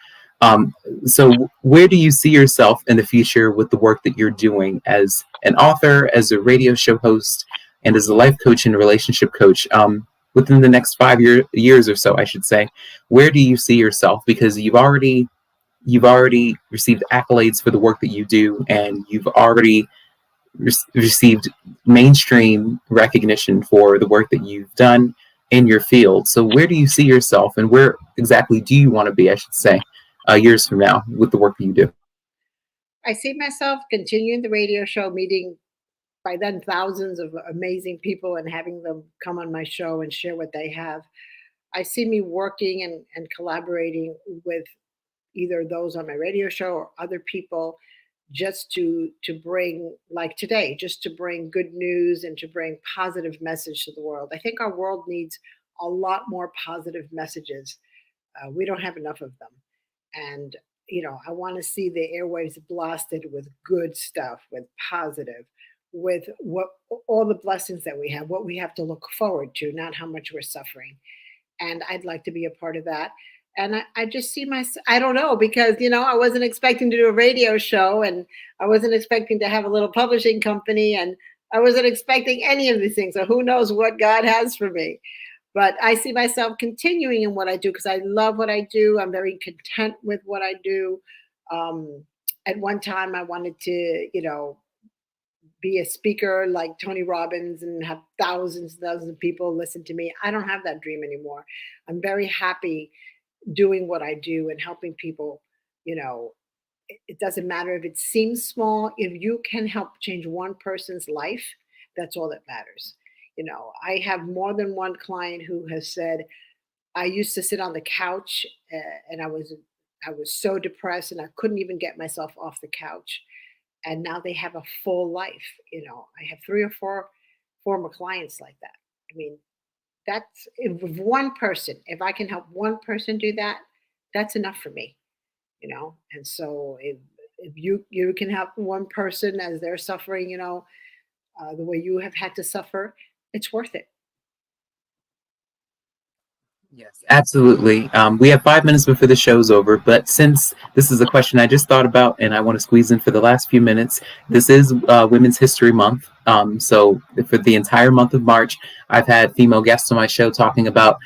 So where do you see yourself in the future with the work that you're doing as an author, as a radio show host, and as a life coach and relationship coach? Within the next 5 years or so, I should say, where do you see yourself? Because you've already received accolades for the work that you do, and you've already received mainstream recognition for the work that you've done in your field. So where do you see yourself, and where exactly do you want to be, I should say, years from now with the work that you do? I see myself continuing the radio show, meeting by then thousands of amazing people and having them come on my show and share what they have. I see me working and collaborating with either those on my radio show or other people, just to bring, like today, just to bring good news and to bring positive message to the world. I think our world needs a lot more positive messages. We don't have enough of them. And I want to see the airwaves blasted with good stuff, with positive, with what all the blessings that we have, what we have to look forward to, not how much we're suffering. And I'd like to be a part of that. And I just see myself, I don't know, because, I wasn't expecting to do a radio show, and I wasn't expecting to have a little publishing company, and I wasn't expecting any of these things. So who knows what God has for me. But I see myself continuing in what I do because I love what I do. I'm very content with what I do. At one time, I wanted to, be a speaker like Tony Robbins and have thousands and thousands of people listen to me. I don't have that dream anymore. I'm very happy doing what I do and helping people. It doesn't matter if it seems small. If you can help change one person's life, that's all that matters. I have more than one client who has said, I used to sit on the couch and I was so depressed and I couldn't even get myself off the couch. And now they have a full life. I have 3 or 4 former clients like that. I mean, that's if one person, if I can help one person do that, that's enough for me. And so if you can help one person as they're suffering, the way you have had to suffer, it's worth it. Yes, absolutely. We have 5 minutes before the show's over, but since this is a question I just thought about and I want to squeeze in for the last few minutes, this is Women's History Month. So for the entire month of March, I've had female guests on my show talking about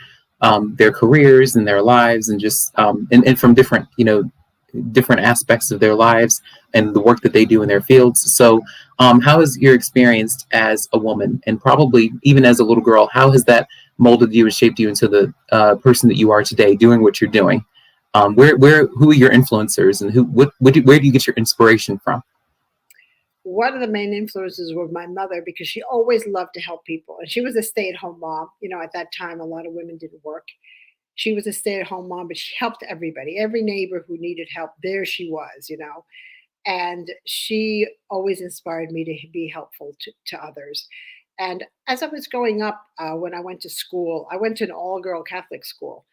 their careers and their lives, and just and from different, different aspects of their lives and the work that they do in their fields. So how has your experience as a woman, and probably even as a little girl, how has that molded you and shaped you into the person that you are today, doing what you're doing? Who are your influencers, and where do you get your inspiration from? One of the main influences was my mother, because she always loved to help people. And she was a stay-at-home mom. At that time, a lot of women didn't work. She was a stay-at-home mom, but she helped everybody, every neighbor who needed help. There she was. And she always inspired me to be helpful to others. And as I was growing up, when I went to school, I went to an all-girl Catholic school.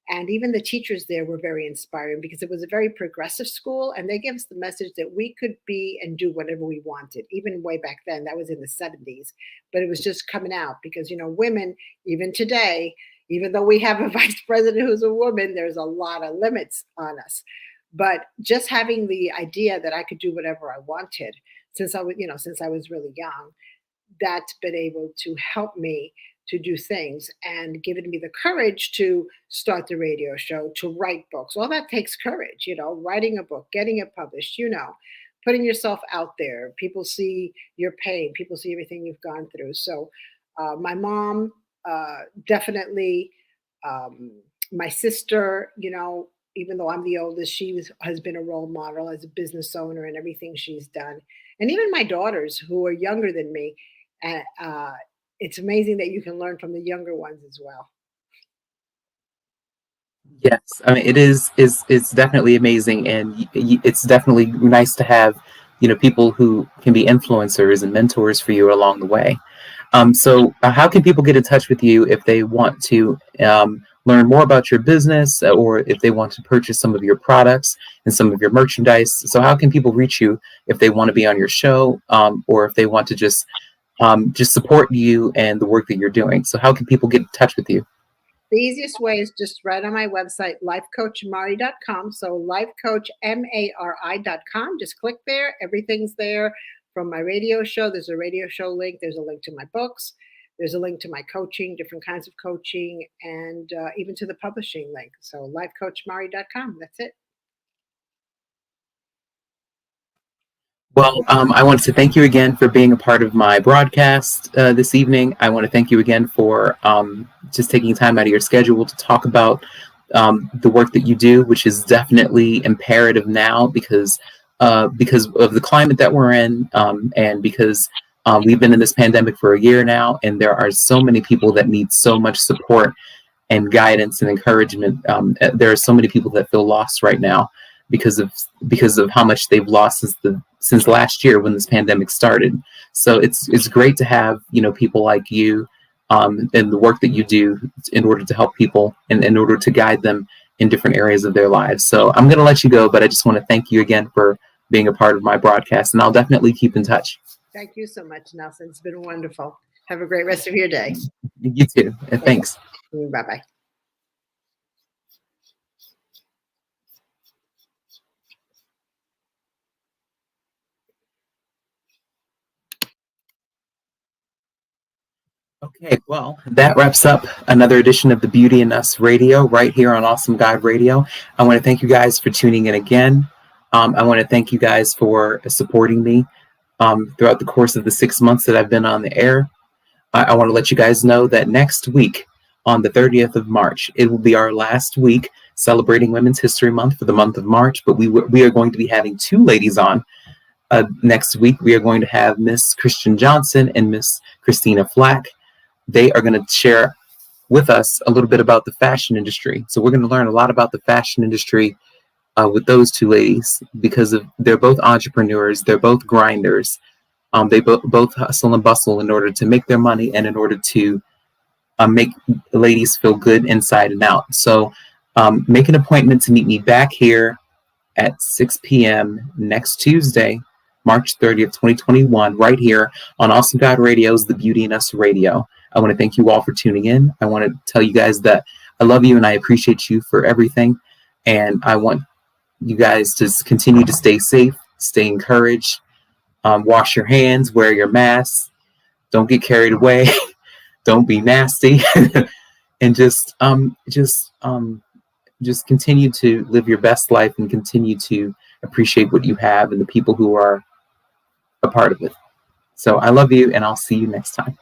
And even the teachers there were very inspiring, because it was a very progressive school, and they gave us the message that we could be and do whatever we wanted. Even way back then, that was in the 70s, but it was just coming out because, women, even today, even though we have a vice president who's a woman, there's a lot of limits on us. But just having the idea that I could do whatever I wanted since I was really young, that's been able to help me to do things and given me the courage to start the radio show, to write books. All that takes courage, writing a book, getting it published, putting yourself out there. People see your pain, people see everything you've gone through. So, my mom, definitely, my sister, even though I'm the oldest, has been a role model as a business owner and everything she's done. And even my daughters, who are younger than me, uh, it's amazing that you can learn from the younger ones as well. Yes, I mean it's definitely amazing, and it's definitely nice to have people who can be influencers and mentors for you along the way. So how can people get in touch with you if they want to learn more about your business, or if they want to purchase some of your products and some of your merchandise? So how can people reach you if they want to be on your show, or if they want to just support you and the work that you're doing? So how can people get in touch with you? The easiest way is just right on my website, lifecoachmari.com. So lifecoachmari.com. Just click there. Everything's there from my radio show. There's a radio show link. There's a link to my books. There's a link to my coaching, different kinds of coaching, and even to the publishing link. So lifecoachmari.com. That's it. Well, I want to thank you again for being a part of my broadcast this evening. I want to thank you again for just taking time out of your schedule to talk about the work that you do, which is definitely imperative now because of the climate that we're in, and because we've been in this pandemic for a year now, and there are so many people that need so much support and guidance and encouragement. There are so many people that feel lost right now because of how much they've lost since last year when this pandemic started. So it's great to have people like you, and the work that you do in order to help people and in order to guide them in different areas of their lives. So I'm going to let you go, but I just want to thank you again for being a part of my broadcast, and I'll definitely keep in touch. Thank you so much, Nelson. It's been wonderful. Have a great rest of your day. You too. And thanks. Bye-bye. Okay, well, that wraps up another edition of the Beauty in Us Radio right here on Awesome God Radio. I want to thank you guys for tuning in again. I want to thank you guys for supporting me throughout the course of the 6 months that I've been on the air. I want to let you guys know that next week, on the 30th of March, it will be our last week celebrating Women's History Month for the month of March, but we are going to be having two ladies on. Next week, we are going to have Miss Christian Johnson and Miss Christina Flack. They are going to share with us a little bit about the fashion industry. So we're going to learn a lot about the fashion industry with those two ladies, because they're both entrepreneurs, they're both grinders. They both hustle and bustle in order to make their money and in order to make ladies feel good inside and out. So make an appointment to meet me back here at 6 p.m. next Tuesday, March 30th, 2021, right here on Awesome God Radio's The Beauty in Us Radio. I want to thank you all for tuning in. I want to tell you guys that I love you and I appreciate you for everything. And I want you guys to continue to stay safe, stay encouraged, wash your hands, wear your mask, don't get carried away, don't be nasty, and just continue to live your best life and continue to appreciate what you have and the people who are a part of it. So I love you, and I'll see you next time.